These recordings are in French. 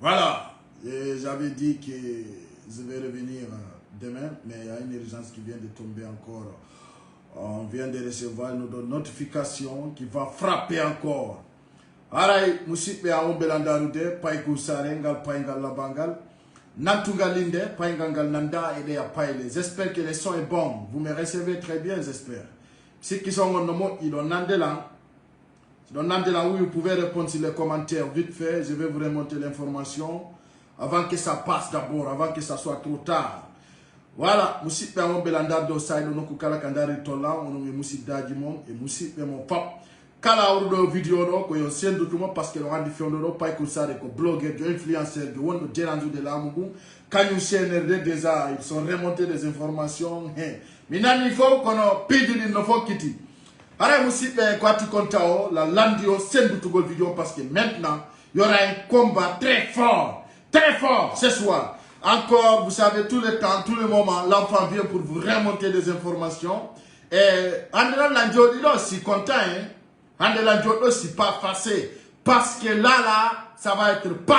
Voilà, j'avais dit que je vais revenir demain, mais il y a une urgence qui vient de tomber encore. On vient de recevoir une notification qui va frapper encore. Aray, musipe a ombelandarude, paiku sarengal, paingal labangal, nantungalinde, paingangal nanda et a paile. J'espère que le son est bon. Vous me recevez très bien, j'espère. Ceux qui sont en nom, ils ont nandelan. Oui, vous pouvez répondre sur les commentaires vite fait. Je vais vous remonter l'information avant que ça passe d'abord, avant que ça soit trop tard. Voilà, musipe a ombelandardo saïlo no kukala kandari tola, on est musipe d'adimon et musipe mon pap. Kala urdo vidéo no ko yo sendo tuma parce que le randi fiondo pas que ça de blogueur, de influenceur, de wono dérange de la mugu. Quand nous CNRD déjà, ils sont remontés des informations. Minani faut qu'on a pidi no faut kiti. Ara musipe kwa tu kontao la landio sendo to vidéo parce que maintenant il y aura un combat très fort ce soir. Encore, vous savez, tout le temps, tout le moment, l'enfant vient pour vous remonter des informations. Et André Landio dit aussi content, hein. André Landio aussi pas facile. Parce que là, ça va être pan.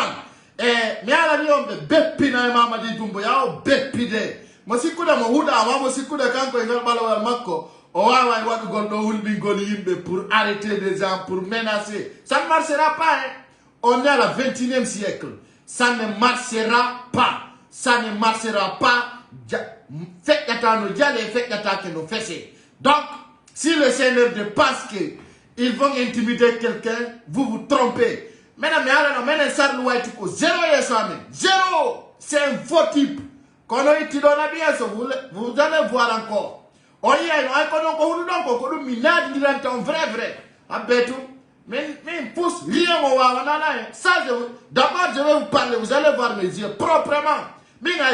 Et, mais à la vie, on peut bépiner, maman dit Dumboya, on bépiner. Moi, si coude mon houda, moi, si coude quand il y a un mako, on va voir que Gondo Hulbingoli pour arrêter des gens, pour menacer. Ça ne marchera pas, hein. On est à la 21e siècle. Ça ne marchera pas. Ça ne marchera pas. Faites attendre nos dialogues et faites attendre nos fessées. Donc, si le Seigneur pense qu'ils vont intimider quelqu'un, vous vous trompez. Mesdames, zéro. C'est un faux type. Quand on est bien, vous allez voir encore. On y a un vrai. Mais pousse rien au ça, d'abord je vais vous parler, vous allez voir mes yeux proprement. Mais il y a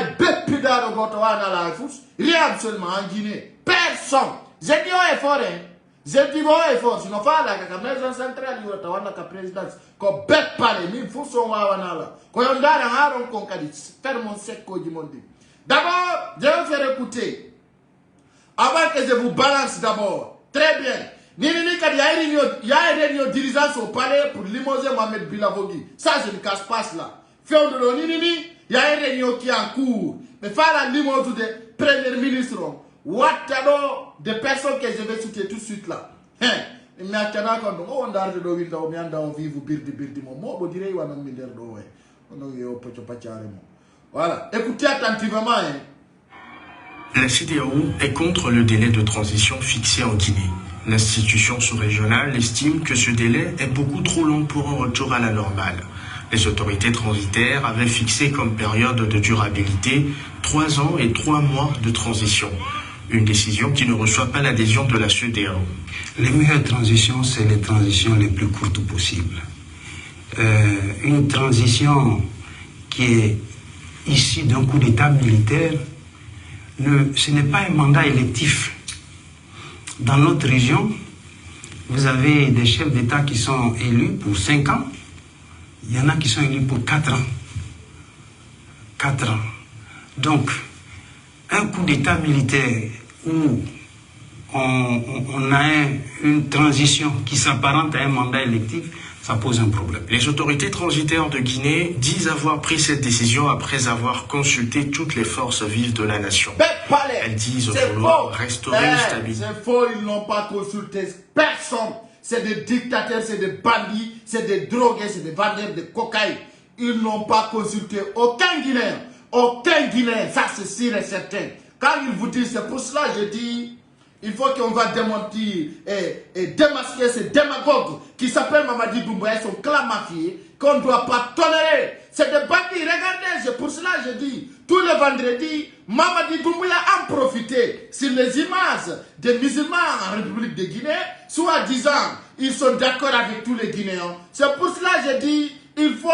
rien absolument en Guinée. Personne. J'ai dit au effort, j'ai dit au effort. Sinon, pas la maison centrale, il y a la présidence. Quand bête parler, mais il faut son wawanala. Quand on a un haron qu'on a dit, faire mon sec du monde. D'abord, je vais vous faire écouter. Avant que je vous balance d'abord. Très bien. Nini quand il y a une réunion dirigeants au palais pour limoger Mohamed Bilavogi. Ça, je ne cache pas cela. Féodoro Nini, il y a une réunion qui est en cours. Mais faire la limoge des premiers ministres. Ouattado, des personnes que je vais citer tout de suite là. Mais attendant quand on a de l'eau, on a vivre birdi, mon dirait, on a mis de l'eau. Voilà. Écoutez attentivement. La CEDEAO est contre le délai de transition fixé en Guinée. L'institution sous-régionale estime que ce délai est beaucoup trop long pour un retour à la normale. Les autorités transitaires avaient fixé comme période de durabilité 3 ans et 3 mois de transition. Une décision qui ne reçoit pas l'adhésion de la CEDEAO. Les meilleures transitions, c'est les transitions les plus courtes possibles. Une transition qui est issue d'un coup d'État militaire, ce n'est pas un mandat électif. Dans notre région, vous avez des chefs d'État qui sont élus pour 5 ans. Il y en a qui sont élus pour 4 ans. 4 ans. Donc, un coup d'État militaire où on a une transition qui s'apparente à un mandat électif, ça pose un problème. Les autorités transitaires de Guinée disent avoir pris cette décision après avoir consulté toutes les forces vives de la nation. Elles disent vouloir restaurer une stabilité. C'est faux, ils n'ont pas consulté personne. C'est des dictateurs, c'est des bandits, c'est des drogués, c'est des vendeurs de cocaïne. Ils n'ont pas consulté aucun Guinéen. Aucun Guinéen, ça c'est sûr et certain. Quand ils vous disent, c'est pour cela que je dis, il faut qu'on va démentir et démasquer ces démagogues qui s'appellent Mamadi Doumbouya, son clan mafieux, qu'on ne doit pas tolérer. C'est des bandits, regardez, c'est pour cela que je dis, tous les vendredis, Mamadi Doumbouya a profité sur les images des musulmans en République de Guinée, soi-disant, ils sont d'accord avec tous les Guinéens. C'est pour cela que je dis, il faut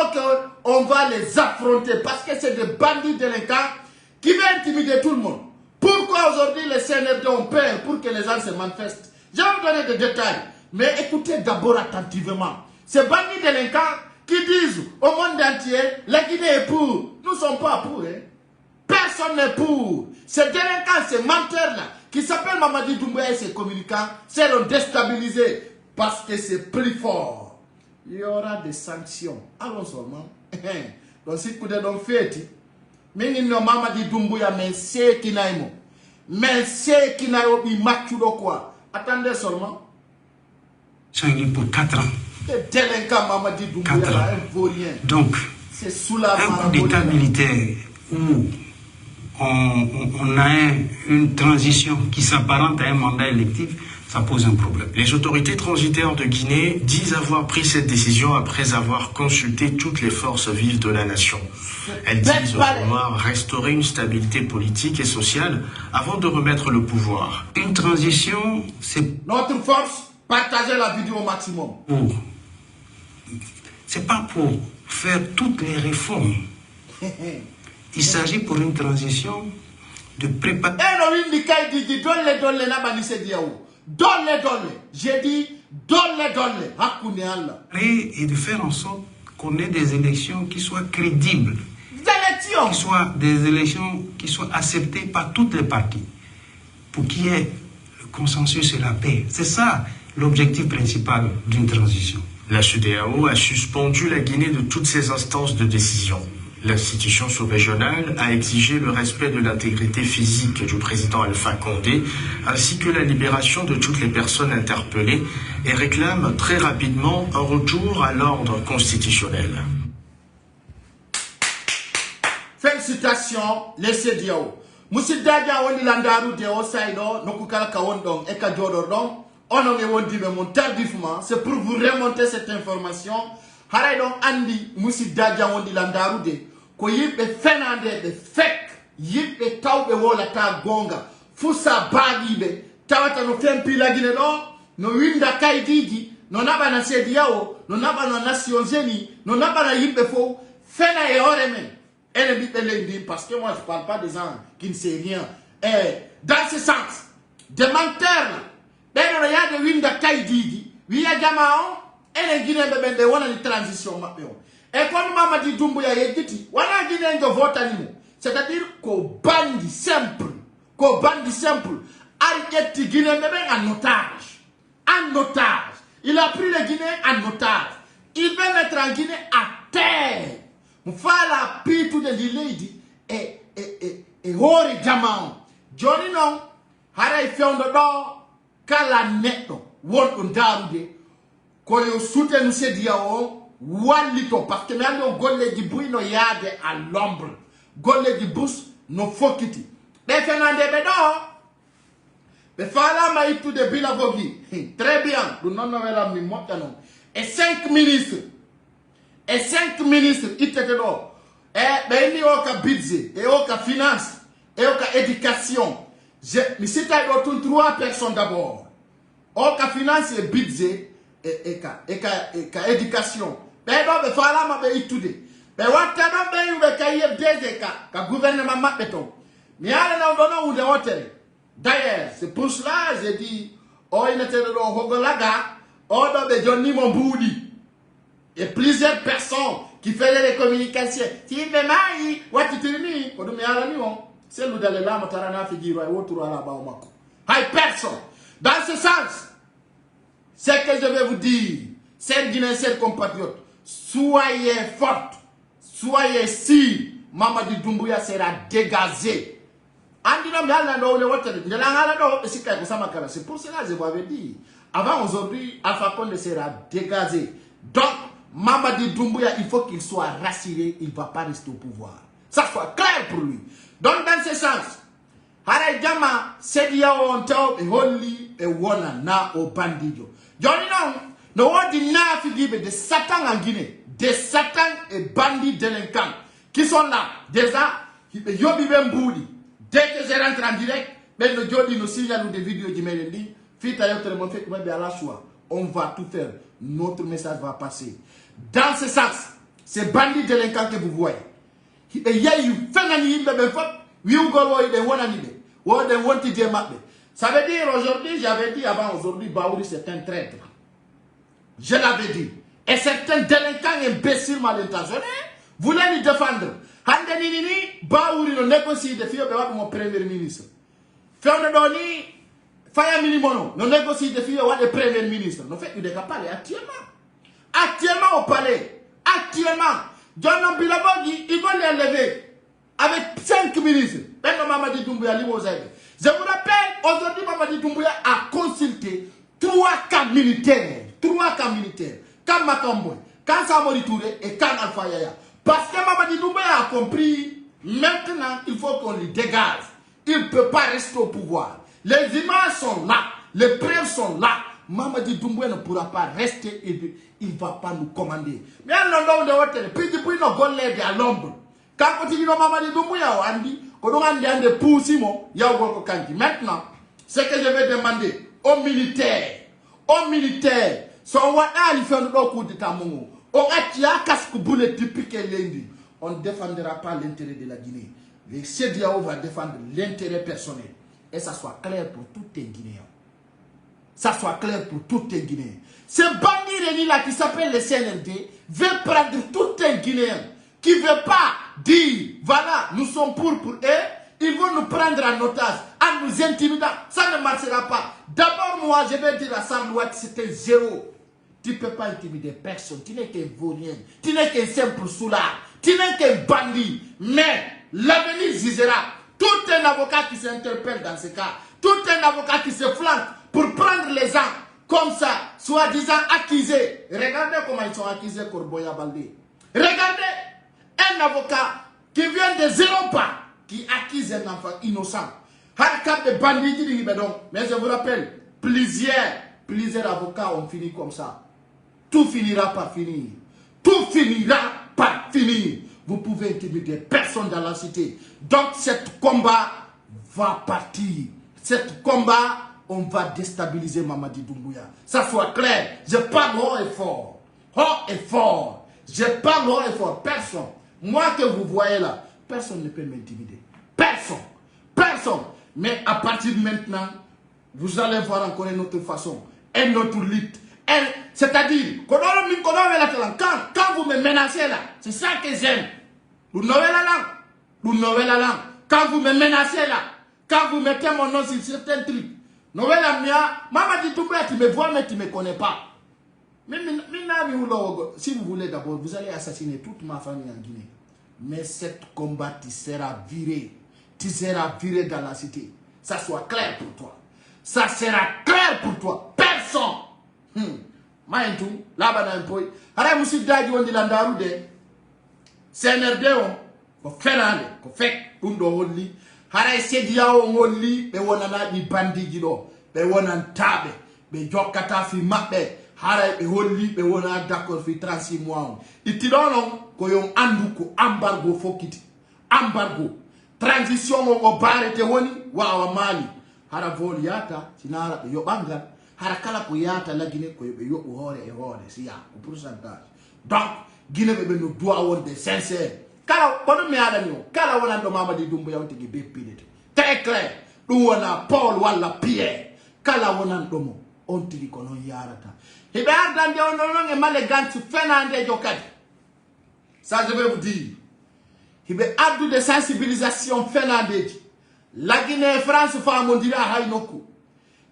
qu'on va les affronter, parce que c'est des bandits délinquants qui veulent intimider tout le monde. Pourquoi aujourd'hui les CNRD ont peur pour que les gens se manifestent? Je vais vous donner des détails. Mais écoutez d'abord attentivement. Ces bandits délinquants qui disent au monde entier, la Guinée est pour. Nous ne sommes pas pour. Hein. Personne n'est pour. Ces délinquants, ces menteurs-là, qui s'appellent Mamadi Doumbouya et ses communicants, seront déstabilisés parce que c'est plus fort. Il y aura des sanctions. Allons seulement. donc si kude don feti mingi no Mamadi Doumbouya men se kinaimo men se kinayo bi machudo quoi. Attendez seulement. Sont élus pour 4 ans. Délinquant Mamadi Doumbouya un vaurien. Donc, c'est sous la un coup d'état militaire où on a une transition qui s'apparente à un mandat électif, ça pose un problème. Les autorités transitaires de Guinée disent avoir pris cette décision après avoir consulté toutes les forces vives de la nation. Elles disent vouloir restaurer une stabilité politique et sociale avant de remettre le pouvoir. Une transition, c'est... Notre force, partagez la vidéo au maximum. C'est pas pour faire toutes les réformes. Il s'agit pour une transition de préparer... J'ai dit dolle. Et de faire en sorte qu'on ait des élections qui soient crédibles. Qui soient des élections qui soient acceptées par toutes les parties. Pour qu'il y ait le consensus et la paix. C'est ça l'objectif principal d'une transition. La CEDEAO a suspendu la Guinée de toutes ses instances de décision. L'institution sous-régionale a exigé le respect de l'intégrité physique du président Alpha Condé, ainsi que la libération de toutes les personnes interpellées, et réclame très rapidement un retour à l'ordre constitutionnel. Félicitations, les CEDEAO. Monsieur Dadia Wondi Landaru de Osaido, Nokukala Kawondong, Eka Jodordong, on wondi me mon tardivement, c'est pour vous remonter cette information. Haray don andi musi Dadia Wondi Landaru de ko yimbe fenande be fek yimbe tawbe wola ta gonga fusa bagibe tawata no tempi lagine no winda kaidiji no naba na CEDEAO no naba na Nations Unies no naba na yimbe fo fena e oremen ene bi belendi parce que moi je parle pas des gens qui ne savent rien dans ce sens de menteurs ben no ya de winda kaidiji wiya jamao ene Guinée bebe wana ni transition mapeo. Et quand Mamadi Doumbouya yediti, wana Guinée ngo vota nimo. C'est-à-dire qu'au bandi simple, arrêtez Guinée bebe en otage. En otage. Il a pris le Guinée en otage. Il veut mettre en Guinée à terre. Mfala pitu de l'iledi et hori jamao. Johnny non, haray fiondo do kala netto won undarude. Quand on soutient nous CEDEAO, walito parce que nous avons golle di bouy no yade à l'ombre, golle di bous no fokiti. Mais Fernande Bedo, mais fala ma itu de Bilavogi, très bien, nous n'en avons mis montanon. Et 5 ministres, itetedo, ben il y a au budget, et au finance, et au éducation. Mais c'est à 3 personnes d'abord. Au finance et budget. Et éducation. Ben non, mais fala ma be itude. Ben wata non ben yu be kaye DG ka gouvernement mapeton. Mais allez non dono ou de hôtel. D'ailleurs, c'est pour cela j'ai dit oh il était de Hogolaga, oh do be Johnny Momboudi. Et plusieurs personnes qui faisaient les communications. Si me mai, what tu ni, ko do me ala ni on. C'est nous d'aller là motarana figiro et autour à la ba omako. Hay personne. Dans ce sens, ce que je vais vous dire, chers Guinéens, chers compatriotes, soyez forts, soyez sûrs, Mamadi Doumbouya sera dégagé. C'est pour cela que je vous avais dit. Avant aujourd'hui, Alpha Condé sera dégagé. Donc, Mamadi Doumbouya, il faut qu'il soit rassuré, il ne va pas rester au pouvoir. Ça soit clair pour lui. Donc, dans ce sens, Haray Jama, CEDEAO on top, et Holly, et Wana, na, au bandido. Johnny non, no wadi na figibe de Satan en Guinée, des Satan et bandits délinquants qui sont là. Déjà, yobi bemboudi. Dès que je rentre en direct, ben le Jody nous signale des vidéos du Melendi, fita yotre mon fait que à la choix. On va tout faire. Notre message va passer. Dans ce sens, ces bandits délinquants que vous voyez, il y a eu fenani bebe fop, wiugolo ide wonanibe, wode wonti de mabbe. Ça veut dire aujourd'hui, j'avais dit avant aujourd'hui, Baouri c'est un traître. Je l'avais dit. Et certains délinquants imbéciles mal intentionnés voulaient lui défendre. Handenini, Baouri ne négocie de filles de mon premier ministre. Féodoni, Faya Minimono, ne négocie de filles de premier ministre. Ne fait, il est capable actuellement. Actuellement au palais. Actuellement. John Bilabogui, ils vont les lever avec 5 ministres. Mamadi Doumbouya, je vous rappelle, aujourd'hui, Mamadi Doumbouya a consulté 3 cas militaires. 3 cas militaires. Quand Makamboy, quand Samori Touré et quand Alpha Yaya. Parce que Mamadi Doumbouya a compris, maintenant, il faut qu'on lui dégage. Il ne peut pas rester au pouvoir. Les images sont là. Les preuves sont là. Mamadi Doumbouya ne pourra pas rester. Il ne va pas nous commander. Mais on de hôtel. Puis depuis, nous allons l'aider à l'ombre. Quand on dit Mamadi Doumbouya, on dit qu'on a des poussimo. Maintenant, ce que je vais demander aux militaires, son wada, il fait un coup d'état mongo. On ne défendra pas l'intérêt de la Guinée. Le CEDEAO va défendre l'intérêt personnel. Et ça soit clair pour tous les Guinéens. Ça soit clair pour tous les Guinéens. Ce bandit réuni-là qui s'appelle le CNRD veut prendre tous les Guinéens qui ne veut pas dire, voilà, nous sommes pour eux. Ils vont nous prendre en otage, en nous intimidant. Ça ne marchera pas. D'abord, moi, je vais dire à Sarlouat, c'était 0. Tu ne peux pas intimider personne. Tu n'es qu'un vaurien. Tu n'es qu'un simple soulard. Tu n'es qu'un bandit. Mais l'avenir jugera. Tout un avocat qui s'interpelle dans ce cas, tout un avocat qui se flanque pour prendre les gens comme ça, soi-disant accusés. Regardez comment ils sont accusés, Corboya Baldé. Regardez un avocat qui vient de 0 pas, qui accuse un enfant innocent. Harkat de bandits, mais je vous rappelle, plusieurs avocats ont fini comme ça. Tout finira par finir. Tout finira par finir. Vous pouvez intimider personne dans la cité. Donc, cet combat va partir. Cet combat, on va déstabiliser Mamadi Doumbouya. Ça soit clair. Je parle haut et fort. Haut et fort. Je parle haut et fort. Personne. Moi que vous voyez là, personne ne peut m'intimider. Personne. Personne. Mais à partir de maintenant, vous allez voir encore une autre façon. Une autre lutte. C'est-à-dire, quand vous me menacez là, c'est ça que j'aime. Vous n'avez la langue. Vous n'avez la langue. Quand vous me menacez là, quand vous mettez mon nom sur certains trucs, Mamadi Doumbouya, tu me vois mais tu ne me connais pas. Mais si vous voulez d'abord, vous allez assassiner toute ma famille en Guinée. Mais cet combat, tu seras viré. Tu seras viré dans la cité. Ça soit clair pour toi. Ça sera clair pour toi. Personne. Maïntou, là-bas un peu. Alors, monsieur Dadi, on dit l'andaroude. CNRD, on fait l'année. On fait un lit. Alors, CEDEAO, on lit. Mais on a des bandits. Mais on a un tabe. Mais Jokata fi mappe. Haray be holli be wona d'accord fi 36 mois itidono ko yon andu ko embargo fokiti embargo transition ngo barete woni wa mali hara vol yata sinara be yo bangal hara kala ko yata la Guinée ko be yo hore e hore siya ko pourcentage donc Guinée be no doit wonde sincère kala bono mi ada no kala wona do Mamadi Doumbouya on tigi be pilete très clair dum wona Paul wala Pierre kala wona do mo on tigi ko non yarata. Et bien, on a malégant Fernandez Jokadi. Ça, je vais vous dire. Il y a de sensibilisation Fernandez. La Guinée France fa mondira hainoku.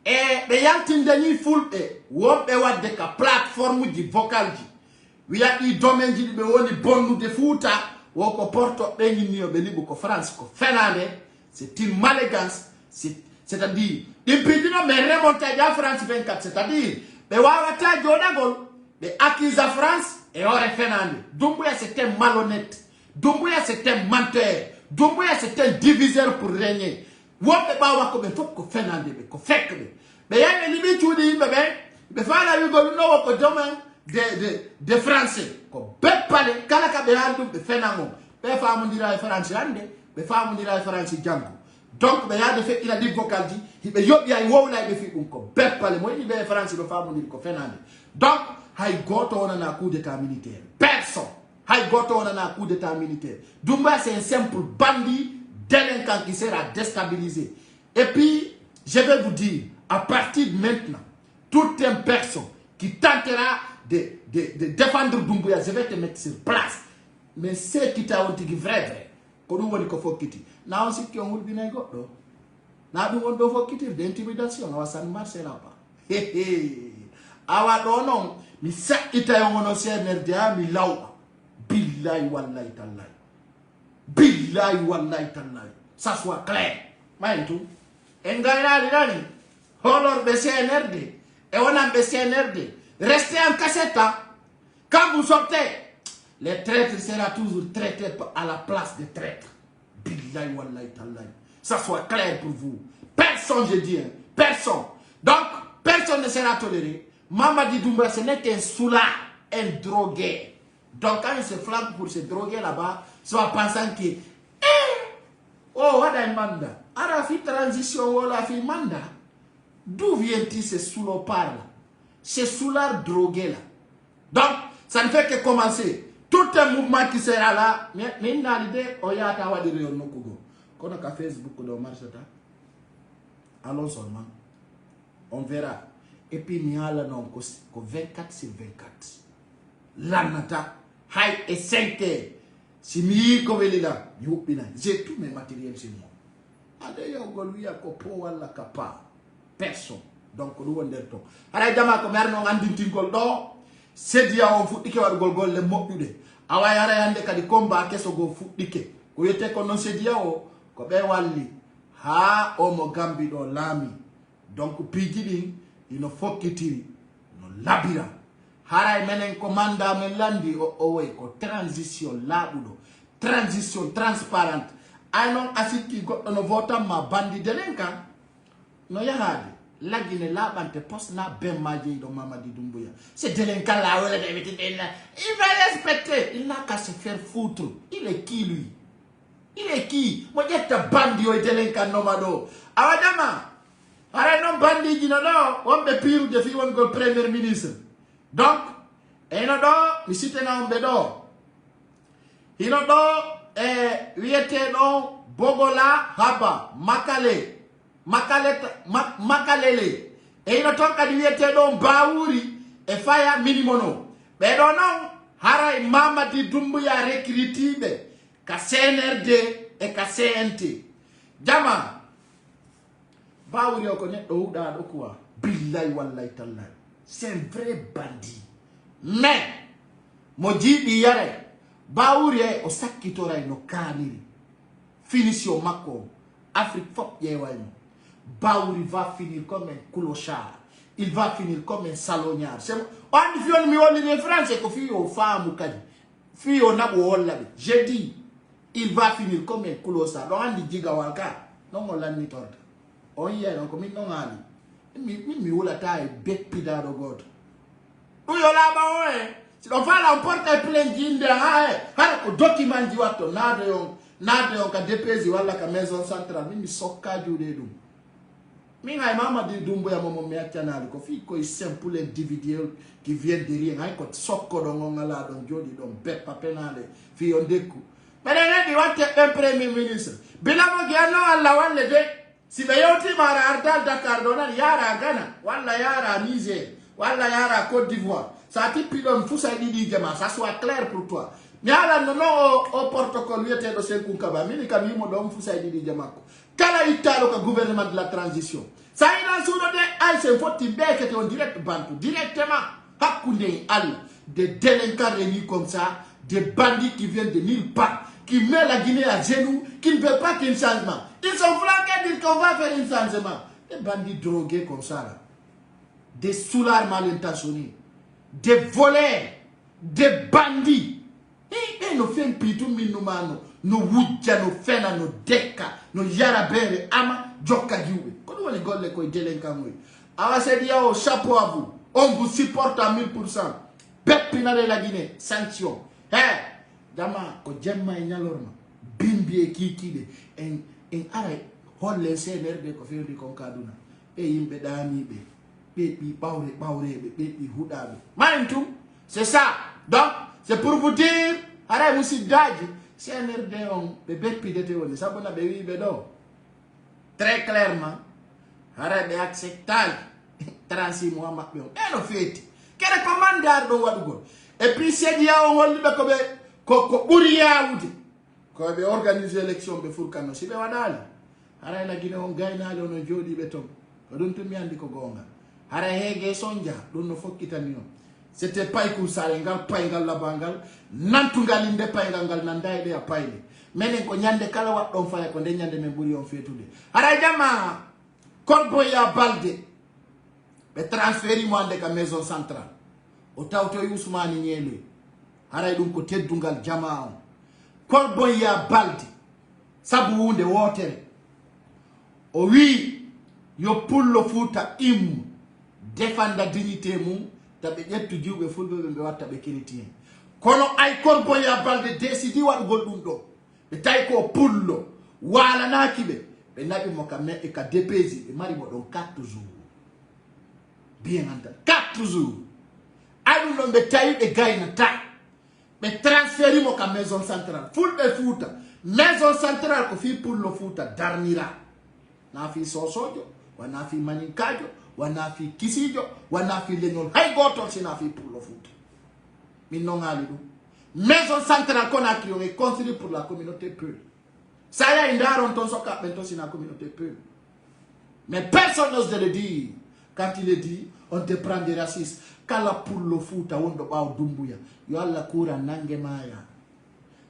Et bien, il y a une foule et des plateforme de vocal. Il y a des domaines qui ont des bons de foot. Ou qu'on porte en France. Fernandez, c'est une malégance. C'est-à-dire, il peut dire, mais remonter à France 24. C'est-à-dire, mais wawata jodagol be accuse à France et aurait Fernandez. Doumbouya c'était malhonnête. Doumbouya c'était menteur. Doumbouya c'était diviseur pour régner. Wote ba wako be foko Fernandez be ko fek be. Be ya ni bi tudi be fala wi go no ko domaine de français. Ko be pale kala ka be handu be Fernandez. Be fa mo dira français ande, be fa mo dira français jango. Donc, il a dit vocal dit, il y a une woman qui fait un coup. Moi, il y a une France qui fait un donc, il y a un coup d'état militaire. Personne. Il y a un coup d'état militaire. Doumbouya, c'est un simple bandit délinquant qui sera déstabilisé. Et puis, je vais vous dire, à partir de maintenant, toute une personne qui tentera de défendre Doumbouya, je vais te mettre sur place. Mais c'est qui t'a dit vrai. Now, si tu as un bien go, now do want to vote d'intimidation. Our San Marcela. Our don't know. Mi sa ita yung ono CNRD mi law. Bill Billahi wallahi tallahi. Billahi wallahi tallahi. Ça soit clair. Maïntou. Engaina Lirani. Holor BCNRD. Et on a BCNRD. Restez en cassette. Quand vous sortez, les traîtres seront toujours traités à la place des traîtres. Billahi wallahi tallahi. Ça soit clair pour vous. Personne, je dis, hein, personne. Donc, personne ne sera toléré. Mamadi Doumbouya, ce n'est qu'un soulard, un drogué. Donc, quand il se flanque pour se droguer là-bas, soit pensant que, oh, wada manda. Arafi transition, ou la fi manda. D'où vient-il ce soulopard là? Ce soulard drogué là. Donc, ça ne fait que commencer. Tout un mouvement qui sera là, mais n'a l'idée, on y a tawa de réunion Kugo. Quand on a Facebook de marche, allons seulement. On verra. Et puis, il y a là, 24 sur 24. Là, nata, high et 5 heures. Si mi comme il est là, j'ai tous mes matériels chez moi. Allez, il y a un capa. Personne. Donc, nous on dit tout. Alors, il y a un commerce, on a dit que c'est dit à on fout que on gol le mot de. Awa yara yande kadi combat que so go fout dike. Ko yete ko non c'est dit o ko be walli. Ha o mo gambi do lami. Donc pigidi ino fokitiri no labira. Haray menen commanda men landi o we ko transition labudo. Transition transparente. Anon asiki go no vota ma bandi delenka. No yahade. La Guinée là, bante poste na ben maji do Mamadi Doumbouya. C'est délinquant là, il va respecter. Il n'a qu'à se faire foutre. Il est qui lui? Il est qui? Moi j'ai ta bandi et délinquant nomado. Awadama. Ara non bandi gino no, on be pire de fi on go premier ministre. Donc, eno do, mi cite na on be do. Ino do wiete no Bogola Haba Makale. Makalele e ino tonka di wiete don Bawuri e faya minimono be do non haray Mamadi Doumbouya recrutibe ka CNRD e ka CNT jama Bawuri o ko neddo huda do quoi billahi wallahi tallahi c'est un vrai bandit mais mo jibi yare Bawuri o sakkitora no kaniri finisio makko Afrique fop yewaymo Bawuri va finir comme un clochard. Il va finir comme un salognard. On dit mi woli de France ko fi o femme kadi. Fi o na bo wala. J'ai dit il va finir comme un clochard. Donc on dit diga walka. Non on l'a ni torta. On y est donc mi non ali. Mi wala taille bec pida do god. O yo la ba o si on va l'emporter plein d'inde ha ko document di wato nade on ka dépêcher wala ka maison centrale mi sokka jude dum. Minga Mamadi Doumbouya momo me akanali ko fi ko simple individuel qui vient de rien hay ko sokko do ngala don jodi don beppa penale fi on deku mais di watte un premier ministre bilamo giano alla walle de si be yoti mara ardal Dakar donal yara Ghana wala yara Niger wala yara Côte d'Ivoire ça tipi don fusa di jama ça soit clair pour toi nyala no au protocole yete do sen kunkaba mini kam yimo don fusa di jama ko kala italo ka gouvernement de la transition ça il a sur de se faut que on direct bantu directement hakunde al des délinquants réunis comme ça des bandits qui viennent de nulle part qui met la Guinée à genoux qui ne veut pas qu'il y ait un changement ils sont flanqués disent qu'on va faire un changement des bandits drogués comme ça là. Des soulards mal intentionnés des voleurs des bandits et nous faisons pitou minumano no wujja no fena no deka no yara bere ama joka giwe kono woni golle koy délinquant moy awa se dia au chapeau à vous on vous supporte à 1000% pepina de la Guinée sanction dama ko jemma e nyalorma bimbi e kikide en are holle CNRD ko fendi kon kaduna e yimbe dani be bi bawre be bi hudabe mantum c'est ça donc c'est pour vous dire ara musiddaji CNRD on bébé pidete woni sabona be wi be do très clairement hara be acceptable 36 mois mabbe on e no feti kere commandar do wadugo et puis c'est dia on wolli be ko be ko buri yawude ko be organiser élection be furkano si be wadali hara la Guinée on gaynali on jodi be ton ko don to mi andi ko gonga hara hege sonja don no fokkitani on c'était pas iku sarengal paingal labangal nantungal inde paingal nandaide ya paile menen ko nyande kala wat don faya ko de nyande men buri on fetude ara jama Korbo ya balde be transferi mo ande ka maison centrale o tawto Ousmane Nyele ara dum ko teddungal jama on Korbo ya balde sabu wunde wotere o wi yo pullo futa im defanda dignité mum tabe jettu jiwbe fulbe be watta be kiriti kono ay Korbo ya balde décidi wadgol dum do be tay ko pullo wala nakibe be nabi mo ka me e ka dépesi e mari mo don 4 jours bien anda 4 jours ay dum be tay e gayna ta be transféri mo ka maison centrale fulbe futa maison centrale ko fi pullo futa darnira na fi sosojo wana fi maninkajo wana fi kisijo wana fi leñol hay goto sina fi pullo futa min non ali dum maison centrale Conakry on est construit pour la communauté Peul. Ça y a une daron ton soka bento si la communauté Peul. Mais personne n'ose de le dire. Quand il le dit, on te prend des racistes. Kala pullo futa wondo baw dumbuya. Yo alla kura nange maya.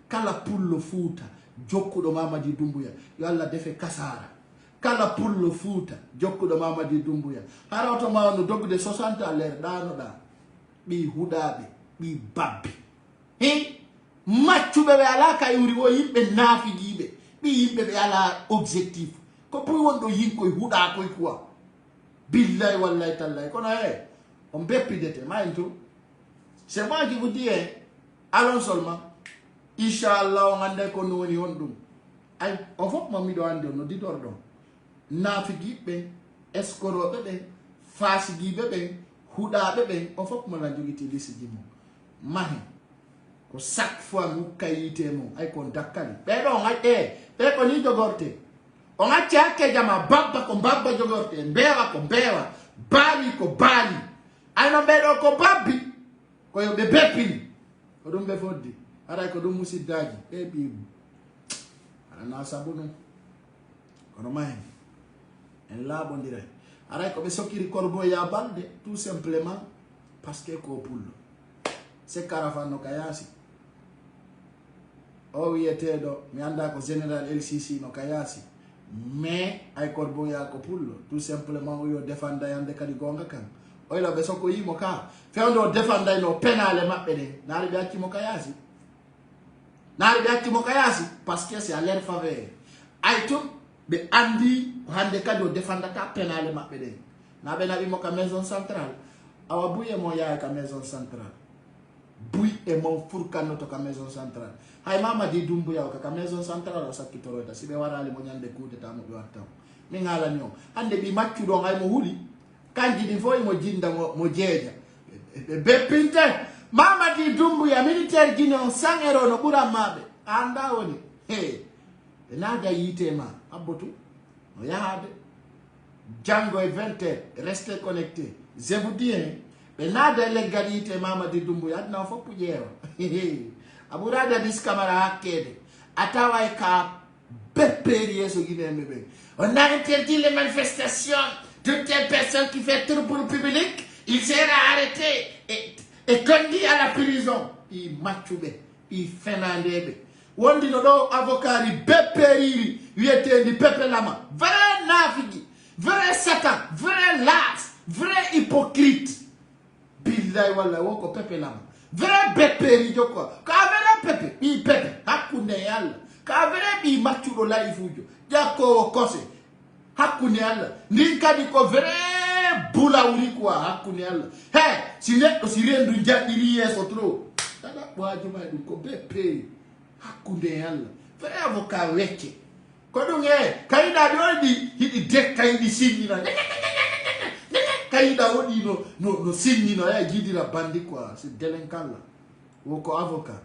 Kala pullo futa jokku do Mamadi Doumbouya. Yo alla defe kasara. Kala pullo futa jokku do Mamadi Doumbouya. Harato ma no dogu de 60 à l'air dano da. Bi hudabe, bi babbi. Machu bebe ala ka yuri wo yimbe nafi gibe bi yimbe be ala objectif ko puy wondo yinko huda ko quoi billahi wallahi tallahi kono on bepi dete ma into c'est moi qui vous dis allons seulement inshallah on ande ko no woni on dum ay on fop mami do ande no di dor don nafi gibe escoro be fasi gibe be huda be on fop mo la jogiti lisi jimo mahi ko chaque fois mu kayite mo ay kon dakali be do ngate be ko ni jogorte on a tiake jama babba ko babba jogorte mbewa ko mbewa bali ko bali ay no be do ko babbi ko yo be bepini ko dum be foddi ara ko dum musidaji e bi ara na sabunu kono may en la bondire ara ko be sokiri Korbo ya balde tout simplement parce que ko pullo c'est Karafano Kayasi. Oh oui, mi anda ko général LCC no Kayasi. Mais ay Korbo ya ko pullo tout simplement yo defanda yande kadi gonga kan. O ila be soko yimo ka. Fe ondo defanda no penale mabbe de. Nari be akimo Kayasi. Nari be akimo Kayasi parce que c'est à leur faveur. Ay tum be andi hande kadi o defanda ka penale mabbe de. Na be na bi mo ka maison centrale. Awa buye mo ya ka maison centrale. Bui e mon furkano to ka maison centrale. Hay Mamadi Doumbouya ka maison centrale sa kitoroita sibe warale mo nyande kude ta mo be watta. Mi ngala nyo. Hande bi maccu do ngay mo huli. Kanji di foy mo jinda mo jeja. Be pinte Mamadi Doumbouya militaire Guinéen 100 € no bura mabe. Anda woni. Hey. Nada yitema abotu. No yaade. Django et 20h, restez connectés. Je vous dis be nada legalité Mamadi Doumbouya na fo pujero aburada bis camera hakede atawa ka beperi so Guinée mebe on a interdit les manifestations de telles personnes qui fait trouble public il sera arrêté et conduit à la prison i machube i fenandebe wondi no do avocat ri beperi wiete di pepe lama vrai nafigi vrai satan vrai las vrai hypocrite billahi wala woko pepe lama vrai beperi joko ka vrai pepe bi pepe hakune yalla ka vrai bi machudo la ifujo jako kose hakune yalla ninkadi ko vrai bula uri kwa hakune yalla he sine o sirendu njadiri yeso tro tada bwajo ma du ko bepe hakune yalla vrai avocat weke ko dunge kayida dodi hidi dek kayidi sinina Kaïda odi no signi no ya jidira bandi quoi c'est délinquant là woko avocat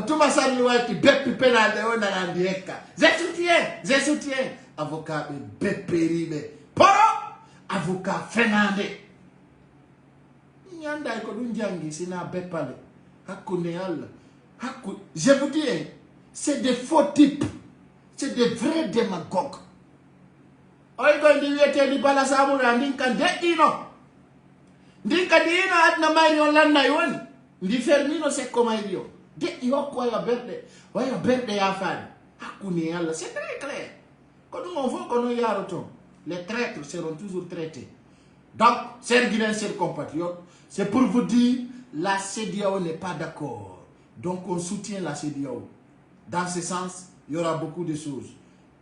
tuma sani wati bepi penalde ona nandieka je soutiens avocat be beperibe poro avocat Fernandé nyanda ko dun jangi sina bepale hakune yalla je vous dis c'est des faux types c'est des vrais démagogues. oy go ndi wiete di bala sabura ndin kan deino adna mayri on lanna woni ndi fermino sekko mayri o de hokko waya berde ya faani hakuni yalla c'est très clair ko dum on faut que nous yaroto les traîtres seront toujours traités. Donc chers Guinéens, chers compatriotes, c'est pour vous dire la CEDEAO n'est pas d'accord, donc on soutient la CEDEAO. Dans ce sens, il y aura beaucoup de choses.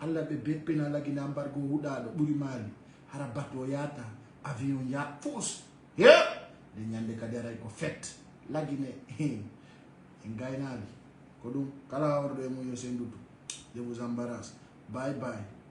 Allah be bepena la Guinée embargo hudado buri mali harabato yata avion ya tous de nyande kadera ko fait la Guinée ngainali kodum kala ordo mo yo sendutu je vous embarrasse bye bye.